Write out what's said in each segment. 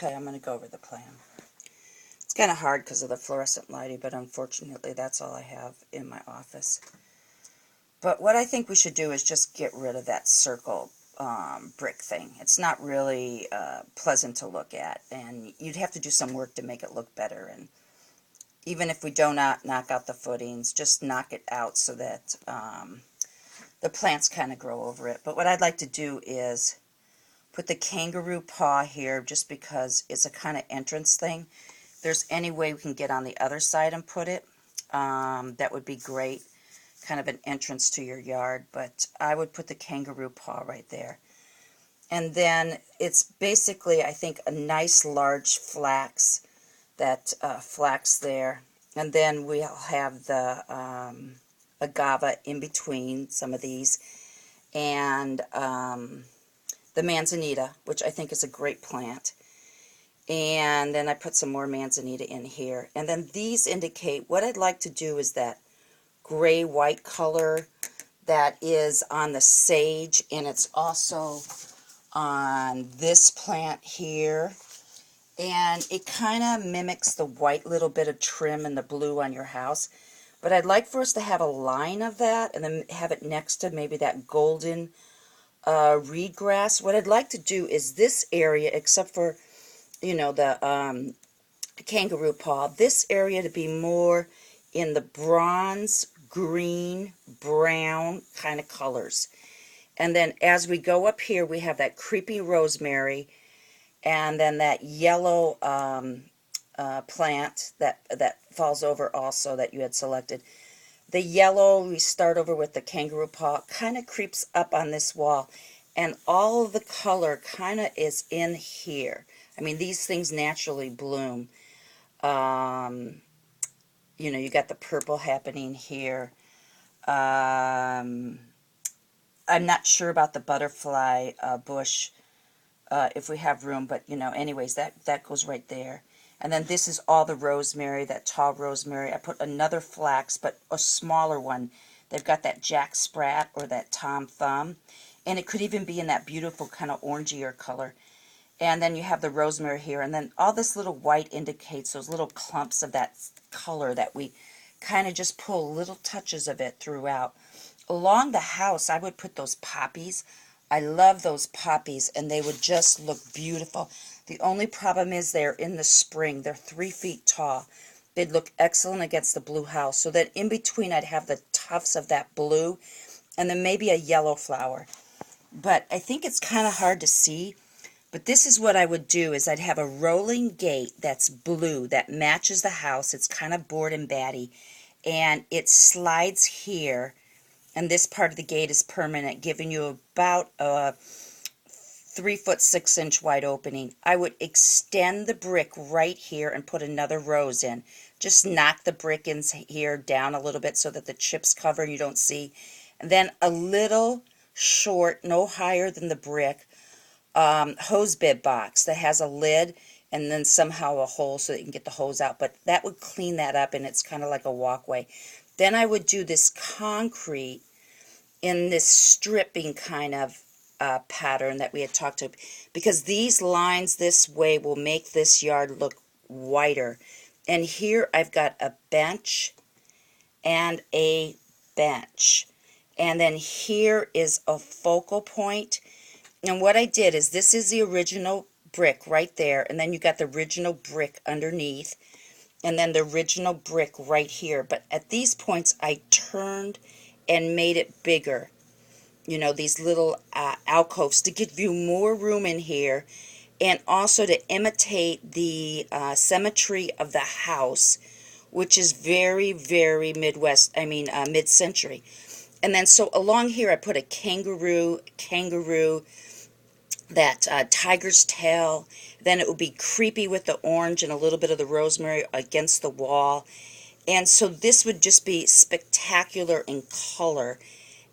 Okay, I'm going to go over the plan. It's kind of hard because of the fluorescent lighting, but unfortunately that's all I have in my office. But what I think we should do is just get rid of that circle brick thing. It's not really pleasant to look at, and you'd have to do some work to make it look better. And even if we do not knock out the footings, just knock it out so that the plants kind of grow over it. But what I'd like to do is put the kangaroo paw here just because it's a kind of entrance thing. If there's any way we can get on the other side and put it, that would be great. Kind of an entrance to your yard, but I would put the kangaroo paw right there. And then it's basically, I think, a nice large flax, that flax there. And then we'll have the agave in between some of these, and the manzanita, which I think is a great plant. And then I put some more manzanita in here. And then these indicate, what I'd like to do is that gray-white color that is on the sage, and it's also on this plant here. And it kind of mimics the white little bit of trim and the blue on your house. But I'd like for us to have a line of that and then have it next to maybe that golden reed grass. What I'd like to do is this area, except for, you know, the kangaroo paw, this area to be more in the bronze, green, brown kind of colors. And then as we go up here, we have that creepy rosemary, and then that yellow plant that falls over also that you had selected. The yellow, we start over with the kangaroo paw, kind of creeps up on this wall, and all of the color kind of is in here. I mean, these things naturally bloom. You know, you got the purple happening here. I'm not sure about the butterfly bush, if we have room, but, you know, anyways, that goes right there. And then this is all the rosemary, that tall rosemary. I put another flax, but a smaller one. They've got that Jack Sprat or that Tom Thumb. And it could even be in that beautiful kind of orangier color. And then you have the rosemary here. And then all this little white indicates those little clumps of that color that we kind of just pull little touches of it throughout. Along the house, I would put those poppies. I love those poppies, and they would just look beautiful. The only problem is they're in the spring. They're 3 feet tall. They'd look excellent against the blue house. So that in between I'd have the tufts of that blue, and then maybe a yellow flower. But I think it's kind of hard to see. But this is what I would do, is I'd have a rolling gate that's blue, that matches the house. It's kind of board and batty. And it slides here, and this part of the gate is permanent, giving you about a 3-foot 6-inch wide opening. I would extend the brick right here and put another rose in. Just knock the brick in here down a little bit so that the chips cover and you don't see. And then a little short, no higher than the brick, hose bib box that has a lid and then somehow a hole so that you can get the hose out. But that would clean that up, and it's kind of like a walkway. Then I would do this concrete in this stripping kind of pattern that we had talked to, because these lines this way will make this yard look whiter. And here I've got a bench and a bench. And then here is a focal point. And what I did is, this is the original brick right there, and then you got the original brick underneath, and then the original brick right here. But at these points I turned and made it bigger. You know, these little alcoves to give you more room in here, and also to imitate the symmetry of the house, which is very, very mid-century. And then so along here I put a kangaroo, that tiger's tail. Then it would be creepy with the orange and a little bit of the rosemary against the wall. And so this would just be spectacular in color.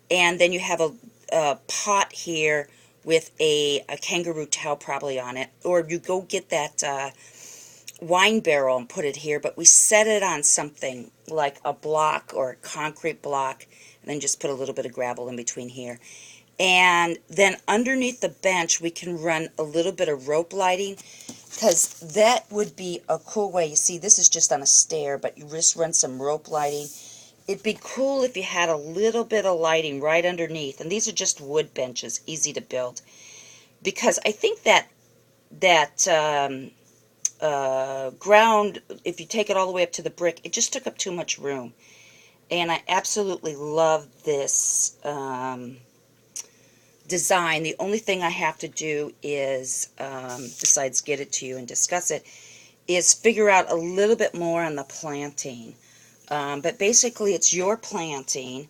And then you have a pot here with a kangaroo tail probably on it. Or you go get that wine barrel and put it here. But we set it on something like a block or a concrete block. And then just put a little bit of gravel in between here. And then underneath the bench we can run a little bit of rope lighting. because that would be a cool way. You see, this is just on a stair, but you just run some rope lighting. It'd be cool if you had a little bit of lighting right underneath. And these are just wood benches, easy to build. Because I think that ground, if you take it all the way up to the brick, it just took up too much room. And I absolutely love this design. The only thing I have to do is, besides get it to you and discuss it, is figure out a little bit more on the planting. But basically it's your planting.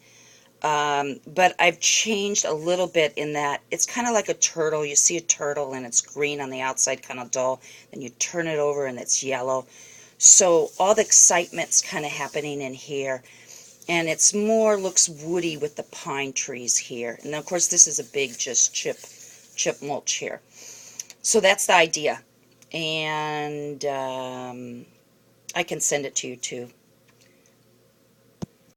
But I've changed a little bit in that it's kind of like a turtle. You see a turtle and it's green on the outside, kind of dull. Then you turn it over and it's yellow. So all the excitement's kind of happening in here. And it's more, looks woody with the pine trees here. And of course this is a big just chip mulch here. So that's the idea. And I can send it to you too.